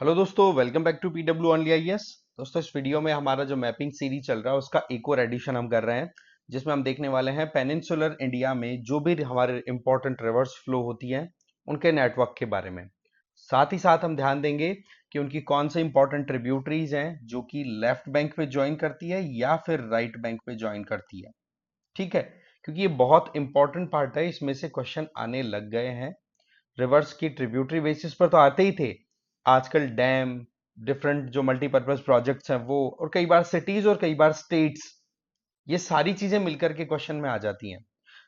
Hello दोस्तों, welcome back to PW only IAS. दोस्तों, इस वीडियो में हमारा जो मैपिंग सीरीज चल रहा है उसका एक और एडिशन हम कर रहे हैं, जिसमें हम देखने वाले हैं पेनिनसुलर इंडिया में जो भी हमारे इंपॉर्टेंट रिवर्स फ्लो होती हैं उनके नेटवर्क के बारे में। साथ ही साथ हम ध्यान देंगे कि उनकी कौन से इंपॉर्टेंट ट्रिब्यूटरीज हैं जो कि लेफ्ट बैंक पे ज्वाइन करती है या फिर राइट बैंक पे ज्वाइन करती है। ठीक है, क्योंकि ये बहुत इंपॉर्टेंट पार्ट है, इसमें से क्वेश्चन आने लग गए हैं। रिवर्स की ट्रिब्यूटरी बेसिस पर तो आते ही थे, आजकल डैम, डिफरेंट जो मल्टीपर्पज प्रोजेक्ट्स हैं वो, और कई बार सिटीज और कई बार स्टेट्स, ये सारी चीजें मिलकर के क्वेश्चन में आ जाती हैं।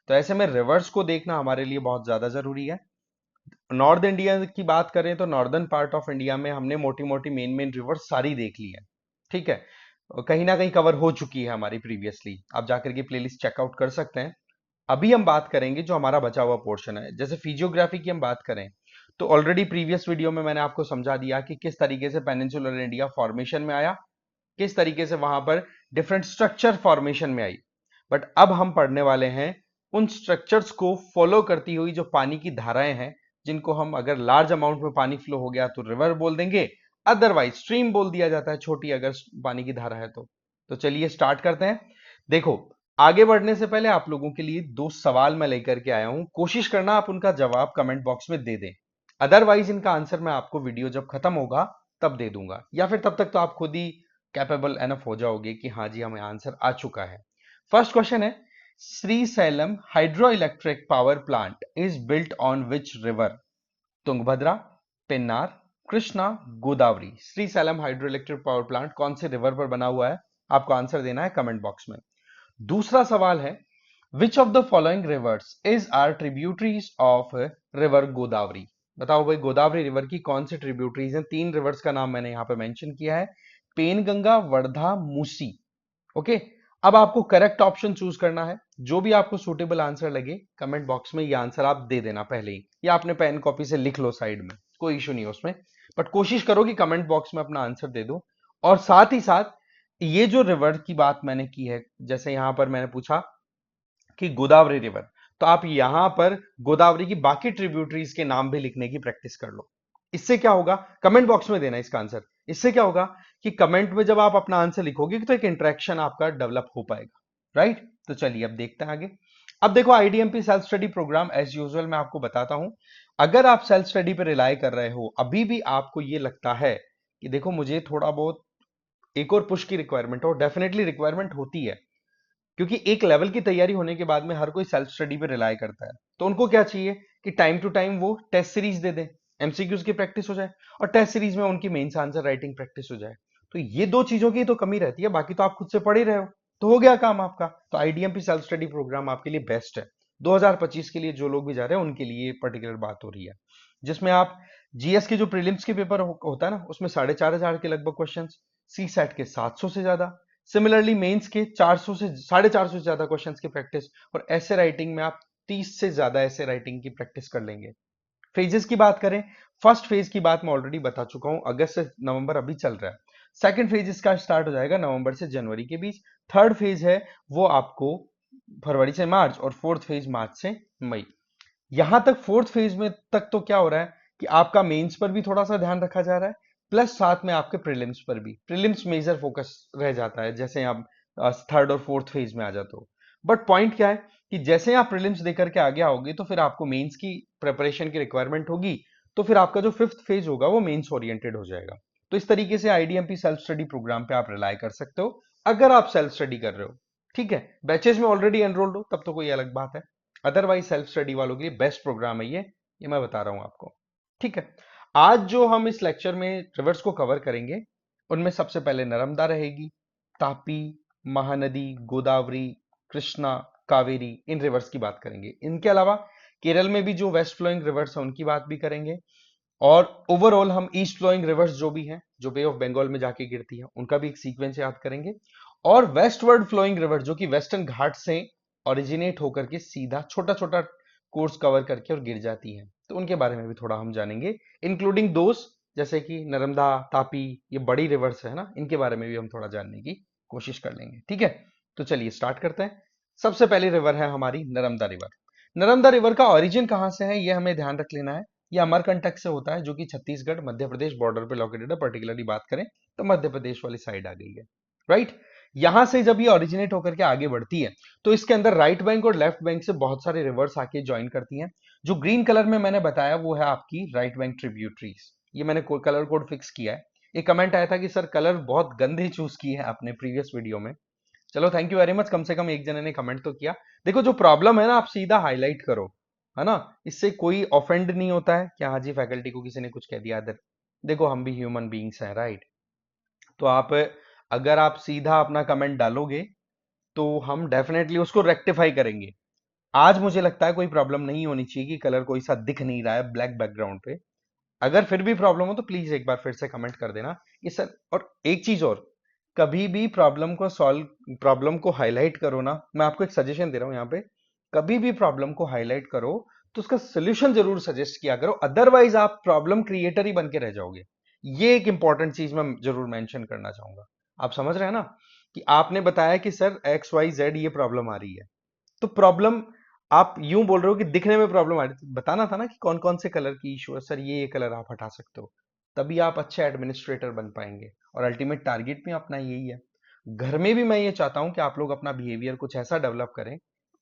तो ऐसे में रिवर्स को देखना हमारे लिए बहुत ज्यादा जरूरी है। नॉर्थ इंडिया की बात करें तो नॉर्दर्न पार्ट ऑफ इंडिया में हमने मोटी मोटी मेन मेन रिवर्स सारी देख ली है। ठीक है, और कहीं ना कहीं कवर हो चुकी है हमारी प्रीवियसली, आप जाकर के प्लेलिस्ट चेकआउट कर सकते हैं। अभी हम बात करेंगे जो हमारा बचा हुआ पोर्शन है। जैसे फिजियोग्राफी की हम बात करें तो ऑलरेडी प्रीवियस वीडियो में मैंने आपको समझा दिया कि किस तरीके से पेनिनसुलर इंडिया फॉर्मेशन में आया, किस तरीके से वहां पर डिफरेंट स्ट्रक्चर फॉर्मेशन में आई। बट अब हम पढ़ने वाले हैं उन स्ट्रक्चर्स को फॉलो करती हुई जो पानी की धाराएं हैं, जिनको हम अगर लार्ज अमाउंट में पानी फ्लो हो गया तो रिवर बोल देंगे, अदरवाइज स्ट्रीम बोल दिया जाता है, छोटी अगर पानी की धारा है तो चलिए स्टार्ट करते हैं। देखो, आगे बढ़ने से पहले आप लोगों के लिए दो सवाल मैं लेकर के आया हूं, कोशिश करना आप उनका जवाब कमेंट बॉक्स में दे दें। अदरवाइज इनका आंसर मैं आपको वीडियो जब खत्म होगा तब दे दूंगा, या फिर तब तक तो आप खुद ही कैपेबल एनफ हो जाओगे कि हाँ जी हमें आंसर आ चुका है। फर्स्ट क्वेश्चन है, Shri slam hydro electric power plant is built on which river? Tungabhadra, Pennar, Krishna, Godavari. Shri slam hydro electric power plant कौन से रिवर पर बना हुआ है? आपको आंसर देना है कमेंट बॉक्स में। दूसरा सवाल है, which of the following rivers is are tributaries of river Godavari? बताओ भाई, गोदावरी रिवर की कौन सी ट्रिब्यूटरीज हैं? तीन रिवर्स का नाम मैंने यहां पे मेंशन किया है, पेनगंगा, वर्धा, मूसी। ओके, अब आपको करेक्ट ऑप्शन चूज करना है। जो भी आपको सुटेबल आंसर लगे कमेंट बॉक्स में ये आंसर आप दे देना पहले ही, या अपने पेन कॉपी से लिख लो साइड में, कोई इशू नहीं है उसमें। बट कोशिश करो कि कमेंट बॉक्स में अपना आंसर दे दो। और साथ ही साथ ये जो रिवर की बात मैंने की है, जैसे यहां पर मैंने पूछा कि गोदावरी रिवर, तो आप यहां पर गोदावरी की बाकी ट्रिब्यूटरीज के नाम भी लिखने की प्रैक्टिस कर लो। इससे क्या होगा, कमेंट बॉक्स में देना इसका आंसर। इससे क्या होगा कि कमेंट में जब आप अपना आंसर लिखोगे तो एक इंटरेक्शन आपका डेवलप हो पाएगा, राइट? तो चलिए अब देखते हैं आगे। अब देखो, IDMP self study programme as usual मैं आपको बताता हूं। अगर आप सेल्फ स्टडी पर रिलाई कर रहे हो, अभी भी आपको ये लगता है कि देखो मुझे थोड़ा बहुत एक और पुश की रिक्वायरमेंट हो, डेफिनेटली रिक्वायरमेंट होती है, क्योंकि एक लेवल की तैयारी होने के बाद में हर कोई सेल्फ स्टडी पे रिलाई करता है। तो उनको क्या चाहिए कि टाइम टू टाइम वो टेस्ट सीरीज दे दें, एमसीक्यूज की प्रैक्टिस हो जाए, और टेस्ट सीरीज में उनकी मेंस आंसर राइटिंग प्रैक्टिस हो जाए। तो ये दो चीजों की तो कमी रहती है, बाकी तो आप खुद से पढ़ ही रहे हो, तो हो गया काम आपका। तो आईडीएमपी सेल्फ स्टडी प्रोग्राम आपके लिए बेस्ट है। 2025 के लिए जो लोग भी जा रहे हैं उनके लिए पर्टिकुलर बात हो रही है, जिसमें आप जीएस के जो प्रीलिम्स के पेपर होता है ना, उसमें 4,500 के लगभग क्वेश्चन, सी सेट के 700 से ज्यादा, सिमिलरली मेंस के 400 से 450 से ज्यादा क्वेश्चंस की प्रैक्टिस, और ऐसे राइटिंग में आप 30 से ज्यादा ऐसे राइटिंग की प्रैक्टिस कर लेंगे। फेजेस की बात करें, फर्स्ट फेज की बात मैं ऑलरेडी बता चुका हूं, अगस्त से नवंबर अभी चल रहा है। सेकंड फेज इसका स्टार्ट हो जाएगा नवंबर से जनवरी के बीच। थर्ड फेज है वो आपको फरवरी से मार्च, और फोर्थ फेज मार्च से मई। यहां तक फोर्थ फेज में तक तो क्या हो रहा है कि आपका मेंस पर भी थोड़ा सा ध्यान रखा जा रहा है, प्लस साथ में आपके प्रीलिम्स पर भी। प्रीलिम्स मेजर फोकस रह जाता है जैसे आप थर्ड और फोर्थ फेज में आ जाते हो। बट पॉइंट क्या है कि जैसे आप प्रीलिम्स देकर के आगे आओगे तो फिर आपको मेंस की प्रिपरेशन की रिक्वायरमेंट होगी, तो फिर आपका जो फिफ्थ फेज होगा वो मेंस ओरिएंटेड हो जाएगा। तो इस तरीके से आईडीएमपी सेल्फ स्टडी प्रोग्राम पे आप रिलाई कर सकते हो, अगर आप सेल्फ स्टडी कर रहे हो। ठीक है, बैचेस में ऑलरेडी एनरोल्ड हो तब तो कोई अलग बात है, अदरवाइज सेल्फ स्टडी वालों के लिए बेस्ट प्रोग्राम है ये मैं बता रहा हूं आपको। ठीक है, आज जो हम इस लेक्चर में रिवर्स को कवर करेंगे उनमें सबसे पहले नर्मदा रहेगी, तापी, महानदी, गोदावरी, कृष्णा, कावेरी, इन रिवर्स की बात करेंगे। इनके अलावा केरल में भी जो वेस्ट फ्लोइंग रिवर्स है उनकी बात भी करेंगे, और ओवरऑल हम ईस्ट फ्लोइंग रिवर्स जो भी हैं जो बे ऑफ बंगाल में जाके गिरती है उनका भी एक सीक्वेंस याद करेंगे, और वेस्टवर्ड फ्लोइंग रिवर जो कि वेस्टर्न घाट से ओरिजिनेट होकर के सीधा छोटा छोटा कोर्स कवर करके और गिर जाती हैं, तो उनके बारे में भी थोड़ा हम जानेंगे, इंक्लूडिंग दोस्त जैसे कि नर्मदा, तापी, ये बड़ी रिवर्स है ना, इनके बारे में भी हम थोड़ा जानने की कोशिश कर लेंगे। ठीक है, तो चलिए स्टार्ट करते हैं। सबसे पहली रिवर है हमारी नर्मदा रिवर। नर्मदा रिवर का ओरिजिन कहां से है ये हमें ध्यान रख लेना है। ये अमरकंटक से होता है, जो कि छत्तीसगढ़ मध्य प्रदेश बॉर्डर पे लोकेटेड है। पर्टिकुलरली बात करें तो मध्य प्रदेश वाली साइड आ गई है, राइट। यहां से जब ये ओरिजिनेट होकर के आगे बढ़ती है तो इसके अंदर राइट बैंक और लेफ्ट बैंक से बहुत सारे रिवर्स आके ज्वाइन करती हैं। जो ग्रीन कलर में मैंने बताया वो है आपकी राइट बैंक ट्रिब्यूटरीज। ये मैंने कलर कोड फिक्स किया है। एक कमेंट आया था कि सर कलर बहुत गंदे चूज किए हैं आपने प्रीवियस वीडियो में। चलो थैंक यू वेरी मच, कम से कम एक जने ने कमेंट तो किया। देखो जो प्रॉब्लम है ना, आप सीधा हाईलाइट करो, है ना। इससे कोई ऑफेंड नहीं होता है कि हाँ जी फैकल्टी को किसी ने कुछ कह दिया। अदर देखो हम भी ह्यूमन बीइंग्स हैं, राइट। तो आप अगर आप सीधा अपना कमेंट डालोगे तो हम डेफिनेटली उसको रेक्टिफाई करेंगे। आज मुझे लगता है कोई प्रॉब्लम नहीं होनी चाहिए कि कलर कोई सा दिख नहीं रहा है ब्लैक बैकग्राउंड पे। अगर फिर भी प्रॉब्लम हो तो प्लीज एक बार फिर से कमेंट कर देना कि सर। और एक चीज और, कभी भी प्रॉब्लम को हाईलाइट करो ना, मैं आपको एक सजेशन दे रहा हूं यहाँ पे। कभी भी प्रॉब्लम को हाईलाइट करो तो उसका सोल्यूशन जरूर सजेस्ट किया करो, अदरवाइज आप प्रॉब्लम क्रिएटर ही बन के रह जाओगे। ये एक इंपॉर्टेंट चीज मैं जरूर मेंशन करना चाहूंगा। आप समझ रहे हैं ना कि आपने बताया कि सर XYZ ये प्रॉब्लम आ रही है, तो प्रॉब्लम आप यूं बोल रहे हो कि दिखने में प्रॉब्लम आ रही है, बताना था ना कि कौन कौन से कलर की इशू है। सर ये कलर आप हटा सकते हो, तभी आप अच्छे एडमिनिस्ट्रेटर बन पाएंगे। और अल्टीमेट टारगेट भी अपना यही है। घर में भी मैं ये चाहता हूं कि आप लोग अपना बिहेवियर कुछ ऐसा डेवलप करें,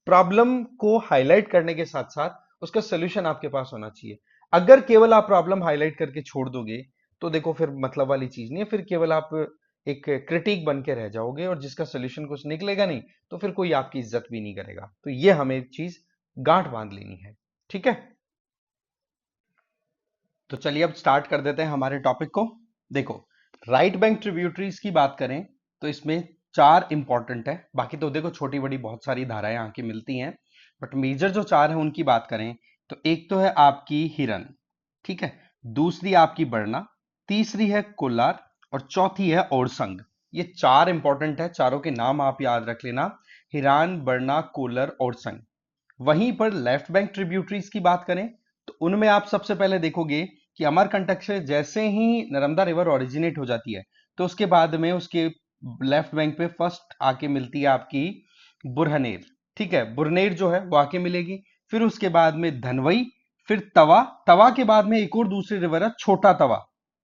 प्रॉब्लम को हाईलाइट करने के साथ साथ उसका सोल्यूशन आपके पास होना चाहिए। अगर केवल आप प्रॉब्लम हाईलाइट करके छोड़ दोगे तो देखो फिर मतलब वाली चीज नहीं है, फिर केवल आप एक क्रिटिक बन के रह जाओगे और जिसका सोल्यूशन कुछ निकलेगा नहीं, तो फिर कोई आपकी इज्जत भी नहीं करेगा। तो ये हमें एक चीज गांठ बांध लेनी है, ठीक है। तो चलिए अब स्टार्ट कर देते हैं हमारे टॉपिक को। देखो, राइट बैंक ट्रिब्यूटरीज की बात करें तो इसमें चार इंपॉर्टेंट है। बाकी तो देखो छोटी बड़ी बहुत सारी धाराएं आके मिलती हैं, बट मेजर जो चार है उनकी बात करें तो एक तो है आपकी हिरन, ठीक है। दूसरी आपकी बरना, तीसरी है कोलार और चौथी है ओरसंग। ये चार इंपॉर्टेंट है, चारों के नाम आप याद रख लेना, हिरान, बरना, कोलर, ओरसंग। वहीं पर लेफ्ट बैंक ट्रिब्यूटरीज की बात करें तो उनमें आप सबसे पहले देखोगे कि अमरकंटक से जैसे ही नर्मदा रिवर ओरिजिनेट हो जाती है तो उसके बाद में उसके लेफ्ट बैंक पे फर्स्ट आके मिलती है आपकी बुरहनेर, ठीक है। बुरनेर जो है वो आके मिलेगी। फिर उसके बाद में धनवई, फिर तवा, तवा के बाद में एक और दूसरी रिवर है छोटा तवा,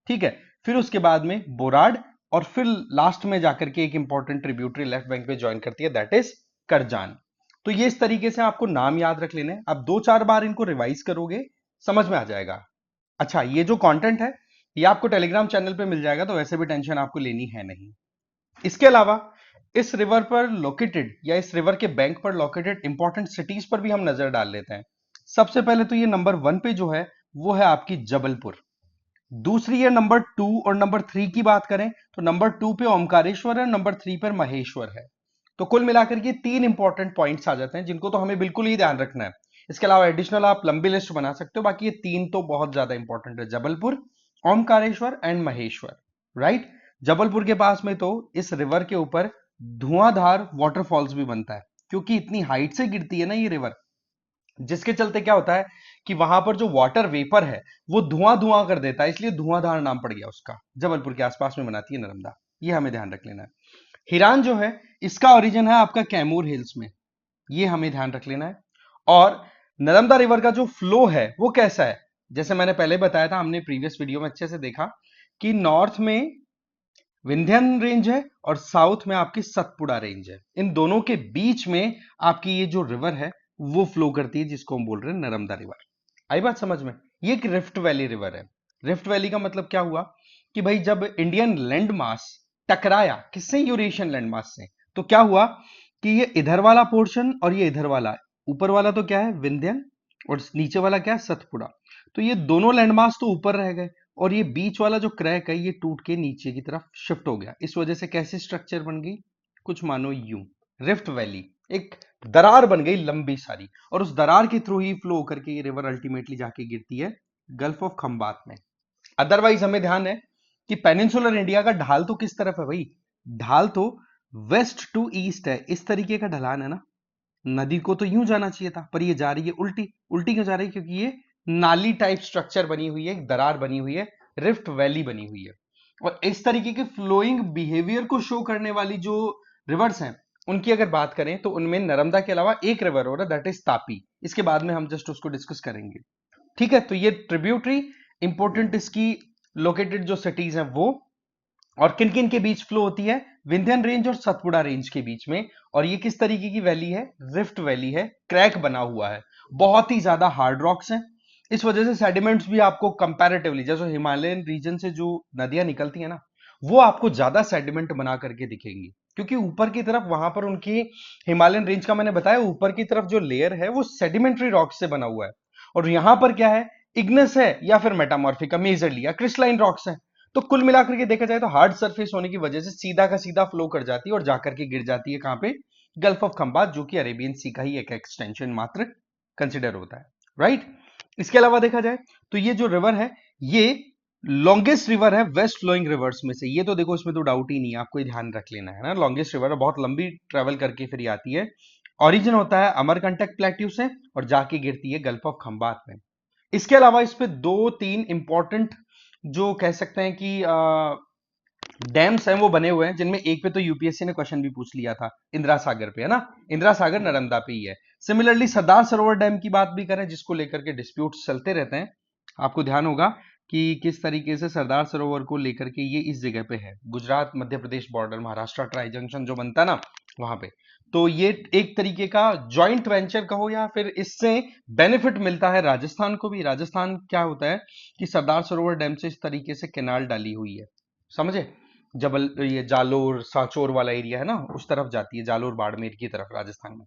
ठीक है। फिर उसके बाद में बोराड, और फिर लास्ट में जाकर के एक इंपॉर्टेंट ट्रिब्यूटरी लेफ्ट बैंक पे ज्वाइन करती है, दैट इज करजान। तो ये इस तरीके से आपको नाम याद रख लेने हैं। आप दो चार बार इनको रिवाइज करोगे समझ में आ जाएगा। अच्छा, ये जो कंटेंट है ये आपको टेलीग्राम चैनल पे मिल जाएगा, तो वैसे भी टेंशन आपको लेनी है नहीं। इसके अलावा इस रिवर पर लोकेटेड या इस रिवर के बैंक पर लोकेटेड इंपॉर्टेंट सिटीज पर भी हम नजर डाल लेते हैं। सबसे पहले तो ये नंबर 1 पे जो है वो है आपकी जबलपुर। दूसरी है नंबर 2 और नंबर 3 की बात करें तो नंबर 2 पे ओमकारेश्वर है, नंबर 3 पर महेश्वर है। तो कुल मिलाकर के तीन इंपॉर्टेंट पॉइंट्स आ जाते हैं जिनको तो हमें बिल्कुल ही ध्यान रखना है। इसके अलावा एडिशनल आप लंबी लिस्ट बना सकते हो, बाकी ये तीन तो बहुत ज्यादा इंपॉर्टेंट है, जबलपुर, ओमकारेश्वर एंड महेश्वर, राइट। जबलपुर के पास में तो इस रिवर के ऊपर धुआंधार वाटरफॉल्स भी बनता है, क्योंकि इतनी हाइट से गिरती है ना ये रिवर, जिसके चलते क्या होता है कि वहां पर जो वाटर वेपर है वो धुआं धुआं कर देता है, इसलिए धुआंधार नाम पड़ गया उसका। जबलपुर के आसपास में बनाती है नर्मदा, ये हमें ध्यान रख लेना है। हिरान जो है इसका ओरिजिन है आपका कैमूर हिल्स में, ये हमें ध्यान रख लेना है। और नर्मदा रिवर का जो फ्लो है वो कैसा है, जैसे मैंने पहले बताया था, हमने प्रीवियस वीडियो में अच्छे से देखा कि नॉर्थ में विंध्यन रेंज है और साउथ में आपकी सतपुड़ा रेंज है। इन दोनों के बीच में आपकी ये जो रिवर है वो फ्लो करती है, जिसको हम बोल रहे हैं नर्मदा रिवर। आई बात समझ में। ये एक रिफ्ट वैली रिवर है। रिफ्ट वैली का मतलब क्या हुआ कि भाई जब इंडियन लैंड मास टकराया किससे, यूरेशियन लैंड मास से, तो क्या हुआ कि ये इधर वाला पोर्शन और ये इधर वाला, ऊपर वाला तो क्या है विंध्यन और नीचे वाला क्या है सतपुड़ा, तो ये दोनों लैंडमास तो ऊपर रह गए और ये बीच वाला जो क्रैक है ये टूट के नीचे की तरफ शिफ्ट हो गया। इस वजह से कैसी स्ट्रक्चर बन गई, कुछ मानो यूं, रिफ्ट वैली, एक दरार बन गई लंबी सारी, और उस दरार के थ्रू ही फ्लो करके ये रिवर अल्टीमेटली जाके गिरती है गल्फ ऑफ खंबात में। अदरवाइज हमें ध्यान है कि पेनिनसुलर इंडिया का ढाल तो किस तरफ है भाई, ढाल तो वेस्ट टू ईस्ट है, इस तरीके का ढलान है ना। नदी को तो यूं जाना चाहिए था, पर ये जा रही है उल्टी। उल्टी क्यों जा रही है, क्योंकि ये नाली टाइप स्ट्रक्चर बनी हुई है, एक दरार बनी हुई है, रिफ्ट वैली बनी हुई है। और इस तरीके के फ्लोइंग बिहेवियर को शो करने वाली जो रिवर्स हैं उनकी अगर बात करें तो उनमें नर्मदा के अलावा एक रिवर हो रहा है, दैट इज तापी। इसके बाद में हम जस्ट उसको डिस्कस करेंगे, ठीक है, तो ये ट्रिब्यूटरी इंपोर्टेंट इसकी लोकेटेड जो सिटीज हैं वो, और किन किन के बीच फ्लो होती है, विंध्यन रेंज और सतपुड़ा रेंज के बीच में। और ये किस तरीके की वैली है, रिफ्ट वैली है, क्रैक बना हुआ है, बहुत ही ज्यादा हार्ड रॉक्स हैं। इस वजह से सेडिमेंट्स भी आपको कंपैरेटिवली, जैसे हिमालयन रीजन से जो नदियां निकलती है ना, वो आपको ज्यादा सेडिमेंट बना करके दिखेंगी, क्योंकि ऊपर की तरफ वहां पर उनकी हिमालयन रेंज का मैंने बताया, ऊपर की तरफ जो लेयर है वो सेडिमेंट्री रॉक से बना हुआ है, और यहां पर क्या है, इग्नस है या फिर मेटामॉर्फिक मेजरली या क्रिस्टलाइन रॉक्स है। तो कुल मिलाकर के देखा जाए तो हार्ड सरफेस होने की वजह से सीधा का सीधा फ्लो कर जाती है और जाकर के गिर जाती है कहां पे, गल्फ ऑफ खंबात, जो कि अरेबियन सी का ही एक एक्सटेंशन मात्र कंसिडर होता है, राइट। इसके अलावा देखा जाए तो ये जो रिवर है, ये लॉन्गेस्ट रिवर है वेस्ट फ्लोइंग रिवर्स में से। ये तो देखो, इसमें तो डाउट ही नहीं है, आपको ही ध्यान रख लेना है ना, लॉन्गेस्ट रिवर है, बहुत लंबी ट्रेवल करके फिर आती है। ओरिजिन होता है अमरकंटक प्लेट्यू से और जाके गिरती है गल्फ ऑफ खंबात में। इसके अलावा इस पे दो तीन इंपॉर्टेंट जो कह सकते हैं कि डैम्स हैं वो बने हुए हैं, जिनमें एक पे तो यूपीएससी ने क्वेश्चन भी पूछ लिया था, इंदिरा सागर पे है ना, इंदिरा सागर नर्मदा पे ही है। सिमिलरली सरदार सरोवर डैम की बात भी करें, जिसको लेकर के डिस्प्यूट्स चलते रहते हैं, आपको ध्यान होगा कि किस तरीके से सरदार सरोवर को लेकर के ये इस जगह पे है, Gujarat Madhya Pradesh border, Maharashtra tri junction जो बनता है ना वहां पे। तो ये एक तरीके का जॉइंट वेंचर कहो, या फिर इससे बेनिफिट मिलता है राजस्थान को भी। राजस्थान क्या होता है कि सरदार सरोवर डैम से इस तरीके से कैनाल डाली हुई है, समझे, जबल ये जालोर सांचोर वाला एरिया है ना, उस तरफ जाती है, जालोर बाड़मेर की तरफ राजस्थान में।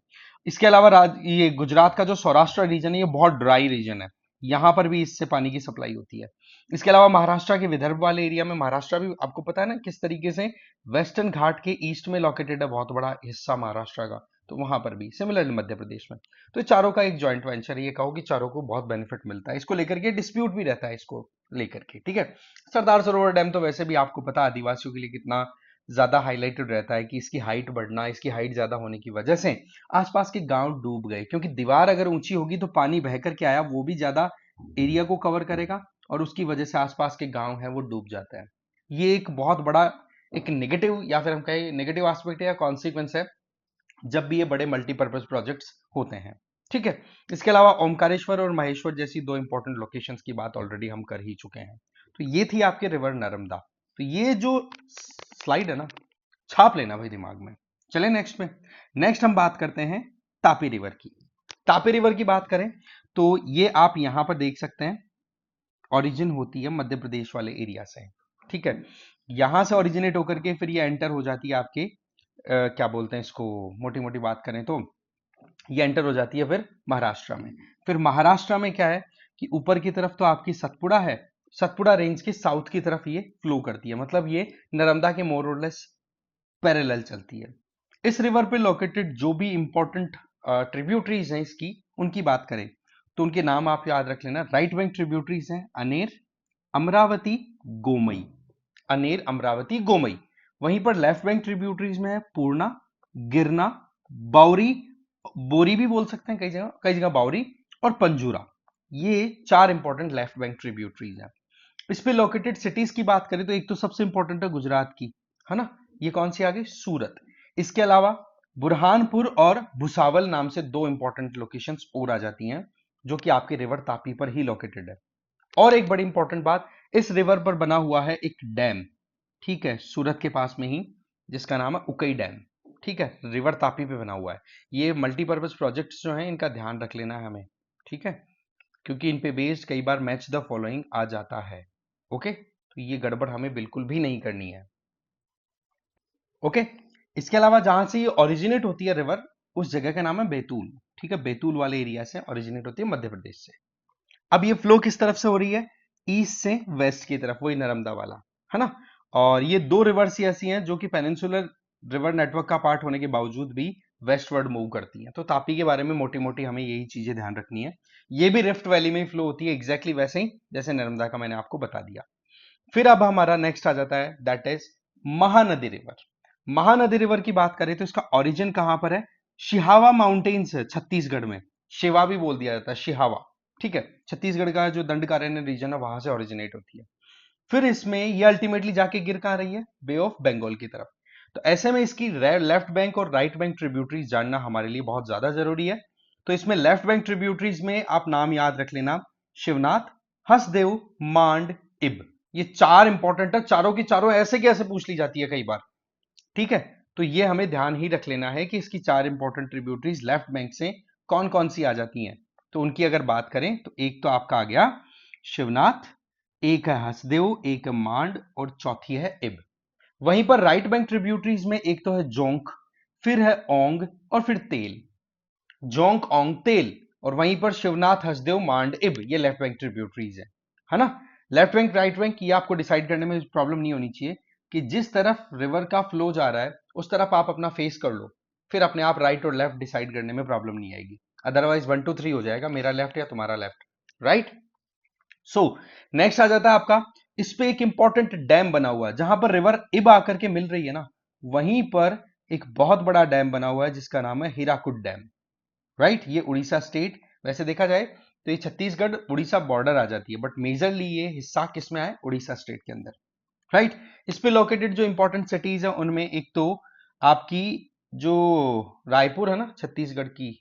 इसके अलावा ये गुजरात का जो सौराष्ट्र रीजन है, ये बहुत ड्राई रीजन है, यहां पर भी इससे पानी की सप्लाई होती है। इसके अलावा महाराष्ट्र के विदर्भ वाले एरिया में, महाराष्ट्र भी आपको पता है ना किस तरीके से वेस्टर्न घाट के ईस्ट में लोकेटेड है, बहुत बड़ा हिस्सा महाराष्ट्र का, तो वहां पर भी सिमिलरली मध्य प्रदेश में। तो ये चारों का एक जॉइंट वेंचर है, ये कहो कि चारों को बहुत बेनिफिट मिलता है, इसको लेकर के डिस्प्यूट भी रहता है इसको लेकर के, ठीक है। सरदार सरोवर डैम तो वैसे भी आपको पता आदिवासियों के लिए कितना ज्यादा हाईलाइटेड रहता है कि इसकी हाइट बढ़ना, इसकी हाइट ज्यादा होने की वजह से आसपास के गांव डूब गए, क्योंकि दीवार अगर ऊंची होगी तो पानी बह करके आया, वो भी ज्यादा एरिया को कवर करेगा और उसकी वजह से आसपास के गांव है वो डूब जाता है। ये एक बहुत बड़ा एक नेगेटिव, या फिर हम कहें नेगेटिव एस्पेक्ट या कॉन्सिक्वेंस है जब भी ये बड़े मल्टीपर्पज प्रोजेक्ट्स होते हैं, ठीक है। इसके अलावा ओमकारेश्वर और महेश्वर जैसी दो इंपॉर्टेंट लोकेशंस की बात ऑलरेडी हम कर ही चुके हैं। तो ये थी आपके रिवर नर्मदा। तो ये जो स्लाइड है ना, छाप लेना भाई दिमाग में। चले नेक्स्ट में। नेक्स्ट हम बात करते हैं तापी रिवर की। तापी रिवर की बात करें तो ये आप यहां पर देख सकते हैं, ओरिजिन होती है मध्य प्रदेश वाले एरिया से, ठीक है। यहां से ओरिजिनेट होकर के फिर ये एंटर हो जाती है आपके क्या बोलते हैं इसको, मोटी मोटी बात करें तो ये एंटर हो जाती है फिर महाराष्ट्र में। फिर महाराष्ट्र में क्या है कि ऊपर की तरफ तो आपकी सतपुड़ा है, सतपुड़ा रेंज के साउथ की तरफ ये फ्लो करती है, मतलब ये नर्मदा के मोर और लेस पैरेलल चलती है। इस रिवर पे लोकेटेड जो भी इंपॉर्टेंट ट्रिब्यूटरीज हैं इसकी, उनकी बात करें तो उनके नाम आप याद रख लेना। राइट बैंक ट्रिब्यूटरीज हैं अनेर, अमरावती, गोमई, अनेर, अमरावती, गोमई। वहीं पर लेफ्ट बैंक ट्रिब्यूटरीज में है पूर्णा, गिरना, बाउरी, बोरी भी बोल सकते हैं कई जगह बाउरी, और पंजूरा। ये चार इंपॉर्टेंट लेफ्ट बैंक ट्रिब्यूटरीज हैं। इस पे लोकेटेड सिटीज की बात करें तो एक तो सबसे इंपॉर्टेंट है गुजरात की, है ना, ये कौन सी आ गई, सूरत। इसके अलावा बुरहानपुर और भुसावल नाम से दो इंपॉर्टेंट लोकेशंस और आ जाती हैं, जो कि आपके रिवर तापी पर ही लोकेटेड है। और एक बड़ी इंपॉर्टेंट बात, इस रिवर पर बना हुआ है एक डैम, ठीक है, सूरत के पास में ही, जिसका नाम है उकई डैम, ठीक है, रिवर तापी पे बना हुआ है। ये मल्टीपर्पज प्रोजेक्ट्स जो हैं इनका ध्यान रख लेना है हमें, ठीक है, क्योंकि इन पे बेस्ड कई बार मैच द फॉलोइंग आ जाता है। ओके, तो ये गड़बड़ हमें बिल्कुल भी नहीं करनी है। ओके, इसके अलावा जहां से ये ओरिजिनेट होती है रिवर, उस जगह का नाम है बैतूल, ठीक है, बैतूल वाले एरिया से ओरिजिनेट होती है मध्य प्रदेश से। अब ये फ्लो किस तरफ से हो रही है, ईस्ट से वेस्ट की तरफ, वही नर्मदा वाला, है ना। और ये दो रिवर्स ही ऐसी हैं जो कि पेनिनसुलर रिवर नेटवर्क का पार्ट होने के बावजूद भी वेस्टवर्ड मूव करती हैं। तो तापी के बारे में मोटी मोटी हमें यही चीजें ध्यान रखनी है। ये भी रिफ्ट वैली में ही फ्लो होती है, एग्जैक्टली वैसे ही जैसे नर्मदा का मैंने आपको बता दिया। फिर अब हमारा नेक्स्ट आ जाता है, that is Mahanadi river. Mahanadi river की बात करें तो इसका ओरिजिन कहां पर है, शिहावा माउंटेन्स है छत्तीसगढ़ में, शिवा भी बोल दिया जाता है, शिहावा, ठीक है, छत्तीसगढ़ का जो दंडकारण्य रीजन है वहां से ओरिजिनेट होती है। फिर इसमें ये अल्टीमेटली जाके गिर कहां रही है, बे ऑफ बंगाल की तरफ। तो ऐसे में इसकी लेफ्ट बैंक और राइट बैंक ट्रिब्यूटरीज जानना हमारे लिए बहुत ज्यादा जरूरी है। तो इसमें लेफ्ट बैंक ट्रिब्यूटरीज में आप नाम याद रख लेना, शिवनाथ, हसदेव, मांड, इब। ये चार इंपॉर्टेंट है, चारों की चारों ऐसे कैसे पूछ ली जाती है कई बार। ठीक है, तो ये हमें ध्यान ही रख लेना है कि इसकी चार इंपॉर्टेंट ट्रिब्यूटरीज लेफ्ट बैंक से कौन कौन सी आ जाती हैं। तो उनकी अगर बात करें तो एक तो आपका आ गया शिवनाथ, एक है हसदेव, एक है मांड और चौथी है इब। वहीं पर राइट बैंक ट्रिब्यूटरीज में एक तो है जोंक, फिर है ओंग और फिर तेल। जोंक, ओंग, तेल, और वहीं पर शिवनाथ, हसदेव, मांड, इब, ये लेफ्ट बैंक ट्रिब्यूटरीज है ना। लेफ्ट बैंक राइट बैंक ये आपको डिसाइड करने में प्रॉब्लम नहीं होनी चाहिए कि जिस तरफ रिवर का फ्लो जा रहा है उस तरफ आप अपना फेस कर लो, फिर अपने आप राइट और लेफ्ट डिसाइड करने में प्रॉब्लम नहीं आएगी। अदरवाइज 1 2 3 हो जाएगा, मेरा लेफ्ट या तुम्हारा लेफ्ट, राइट। सो नेक्स्ट आ जाता है आपका, इस पे एक इंपॉर्टेंट डैम बना हुआ है, जहां पर रिवर इब आकर के मिल रही है ना, वहीं पर एक बहुत बड़ा डैम बना हुआ है जिसका नाम है हीराकुड डैम, राइट। ये उड़ीसा स्टेट, वैसे देखा जाए तो ये छत्तीसगढ़ उड़ीसा बॉर्डर आ जाती है, बट मेजरली ये हिस्सा किस में है, उड़ीसा स्टेट के अंदर, राइट। इस पे लोकेटेड जो इंपॉर्टेंट सिटीज है उनमें एक तो आपकी जो रायपुर है ना, छत्तीसगढ़ की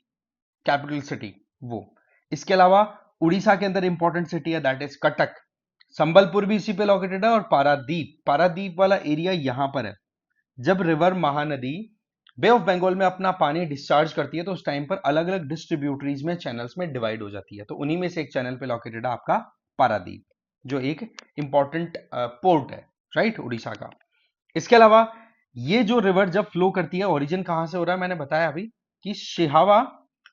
कैपिटल सिटी, वो। इसके अलावा उड़ीसा के अंदर इंपॉर्टेंट सिटी है दैट इज कटक। संबलपुर भी इसी पे लोकेटेड है, और पारादीप, पारादीप वाला एरिया यहां पर है। जब river Mahanadi Bay of Bengal में अपना पानी डिस्चार्ज करती है तो उस टाइम पर अलग अलग डिस्ट्रीब्यूटरीज में, चैनल्स में डिवाइड हो जाती है, तो उन्हीं में से एक चैनल पे लोकेटेड है आपका पारादीप, जो एक इंपॉर्टेंट पोर्ट है, राइट, उड़ीसा का। इसके अलावा ये जो रिवर जब फ्लो करती है, ओरिजिन कहां से हो रहा है, मैंने बताया अभी कि शिहावा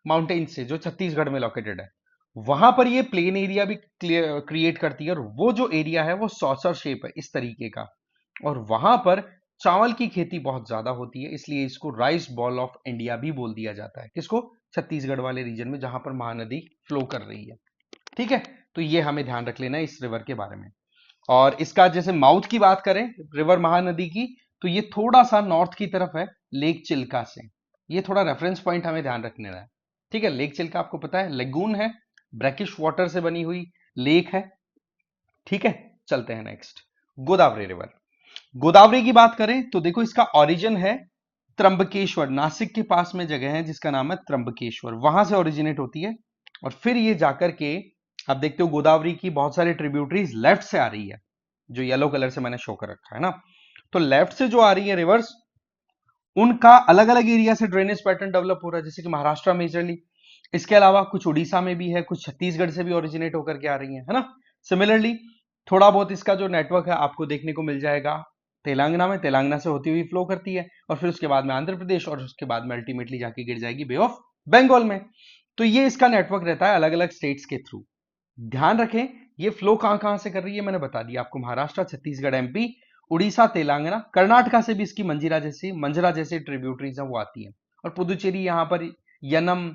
माउंटेन से, जो छत्तीसगढ़ में लोकेटेड है। वहां पर ये प्लेन एरिया भी क्रिएट करती है, और वो जो एरिया है वो सॉसर शेप है इस तरीके का, और वहां पर चावल की खेती बहुत ज्यादा होती है, इसलिए इसको राइस बॉल ऑफ इंडिया भी बोल दिया जाता है। किसको, छत्तीसगढ़ वाले रीजन में जहां पर महानदी फ्लो कर रही है। ठीक है, तो ये हमें ध्यान रख लेना है इस रिवर के बारे में। और इसका जैसे माउथ की बात करें रिवर महानदी की, तो ये थोड़ा सा नॉर्थ की तरफ है लेक चिल्का से। ये थोड़ा रेफरेंस पॉइंट हमें ध्यान रखने है। ठीक है, लेक चिल्का आपको पता है लेगून है, ब्रैकिश वाटर से बनी हुई लेक है। ठीक है, चलते हैं नेक्स्ट, गोदावरी रिवर। गोदावरी की बात करें तो देखो इसका ओरिजिन है त्र्यंबकेश्वर, नासिक के पास में जगह है जिसका नाम है त्र्यंबकेश्वर, वहां से ओरिजिनेट होती है। और फिर ये जाकर के आप देखते हो गोदावरी की बहुत सारी ट्रिब्यूटरीज लेफ्ट से आ रही है, जो येलो कलर से मैंने शो कर रखा है ना। तो लेफ्ट से जो आ रही है रिवर्स, उनका अलग अलग एरिया से ड्रेनेज पैटर्न डेवलप हो रहा है, जैसे कि महाराष्ट्र मेजरली। इसके अलावा कुछ उड़ीसा में भी है, कुछ छत्तीसगढ़ से भी ओरिजिनेट होकर के आ रही है ना। सिमिलरली थोड़ा बहुत इसका जो नेटवर्क है आपको देखने को मिल जाएगा तेलंगाना में, तेलंगाना से होती हुई फ्लो करती है, और फिर उसके बाद में आंध्र प्रदेश, और उसके बाद में अल्टीमेटली जाके गिर जाएगी बे ऑफ बंगाल में। तो ये इसका नेटवर्क रहता है अलग अलग स्टेट्स के थ्रू। ध्यान रखें, ये फ्लो कहां कहां से कर रही है, मैंने बता दिया आपको, महाराष्ट्र, छत्तीसगढ़, एमपी, उड़ीसा, तेलंगाना, कर्नाटका से भी इसकी मंजरा जैसी ट्रिब्यूटरीज हैं वो आती हैं, और पुदुचेरी यहाँ पर यनम,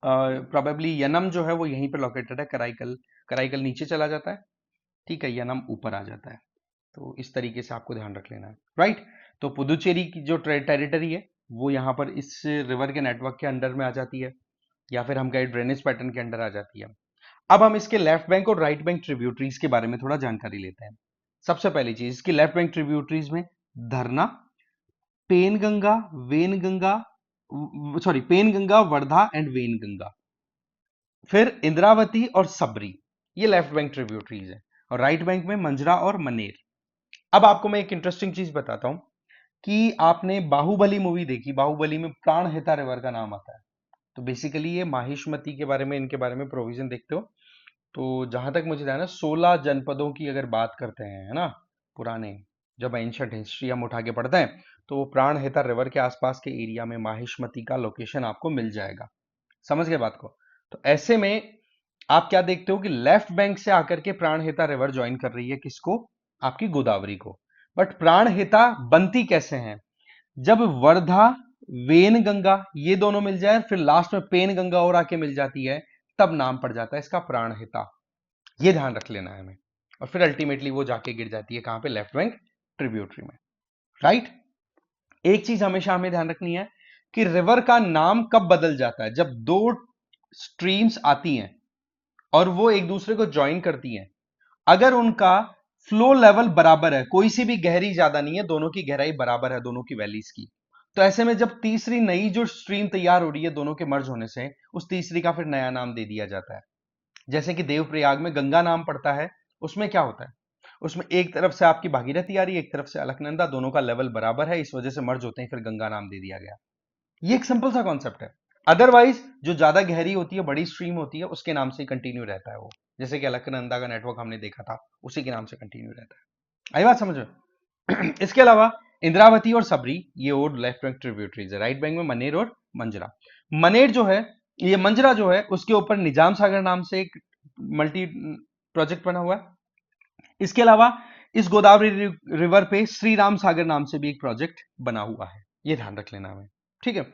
प्रोबेबली यनम जो है वो यहीं पर लोकेटेड है, कराईकल, कराईकल नीचे चला जाता है, ठीक है, यनम ऊपर आ जाता है। तो इस तरीके से आपको ध्यान रख लेना है, राइट। तो पुदुचेरी की जो टेरिटरी है वो यहाँ पर इस रिवर के नेटवर्क के अंडर में आ जाती है, या फिर हम कहें ड्रेनेज पैटर्न के अंडर आ जाती है। अब हम इसके लेफ्ट बैंक और राइट बैंक ट्रिब्यूटरीज के बारे में थोड़ा जानकारी लेते हैं। सबसे पहली चीज, इसकी लेफ्ट बैंक ट्रिब्यूटरीज में धरना, पेनगंगा, वेनगंगा, सॉरी पेनगंगा, वर्धा एंड वेनगंगा, फिर इंद्रावती और सबरी, ये लेफ्ट बैंक ट्रिब्यूटरीज है। और राइट बैंक में मंजरा और मनेर। अब आपको मैं एक इंटरेस्टिंग चीज बताता हूं कि आपने बाहुबली मूवी देखी, बाहुबली में प्राणहिता रिवर का नाम आता है। तो बेसिकली ये माहिष्मती के बारे में, इनके बारे में प्रोविजन देखते हो, तो जहां तक मुझे ध्यान है 16 जनपदों की अगर बात करते हैं, है ना, पुराने जब एंशंट हिस्ट्री हम उठा के पढ़ते हैं, तो वो प्राणहिता रिवर के आसपास के एरिया में माहिष्मती का लोकेशन आपको मिल जाएगा। समझ गए बात को। तो ऐसे में आप क्या देखते हो कि लेफ्ट बैंक से आकर के प्राणहिता रिवर ज्वाइन कर रही है किसको, आपकी गोदावरी को। बट प्राणहिता बनती कैसे है, जब वर्धा, वेनगंगा ये दोनों मिल जाए, फिर लास्ट में पेनगंगा और आके मिल जाती है, तब नाम पड़ जाता है इसका प्राणहिता। ये ध्यान रख लेना है हमें। और फिर अल्टीमेटली वो जाके गिर जाती है कहां पे, लेफ्ट बैंक ट्रिब्यूटरी में, राइट। एक चीज हमेशा हमें ध्यान रखनी है कि रिवर का नाम कब बदल जाता है, जब दो स्ट्रीम्स आती हैं और वो एक दूसरे को ज्वाइन करती हैं। अगर उनका फ्लो लेवल बराबर है, कोई सी भी गहरी ज्यादा नहीं है, दोनों की गहराई बराबर है दोनों की वैलीज की, तो ऐसे में जब तीसरी नई जो स्ट्रीम तैयार हो रही है दोनों के मर्ज होने से, उस तीसरी का फिर नया नाम दे दिया जाता है। जैसे कि देवप्रयाग में गंगा नाम पड़ता है, उसमें क्या होता है, उसमें एक तरफ से आपकी भागीरथी आ रही है, एक तरफ से अलकनंदा, दोनों का लेवल बराबर है, इस वजह से मर्ज होते हैं, फिर गंगा नाम दे दिया गया। ये एक सिंपल सा कॉन्सेप्ट है। अदरवाइज जो ज्यादा गहरी होती है, बड़ी स्ट्रीम होती है, उसके नाम से कंटिन्यू रहता है वो, जैसे कि अलकनंदा का नेटवर्क हमने देखा था, उसी के नाम से कंटिन्यू रहता है। आई बात समझ में? इसके अलावा इंद्रावती और सबरी ये और लेफ्ट बैंक ट्रिब्यूटरीज है, राइट बैंक में मनेर और मंजरा। मनेर जो है, ये मंजरा जो है, उसके ऊपर निजाम सागर नाम से एक मल्टी प्रोजेक्ट बना हुआ है। इसके अलावा इस गोदावरी रिवर पे श्री राम सागर नाम से भी एक प्रोजेक्ट बना हुआ है, ये ध्यान रख लेना हमें, ठीक है।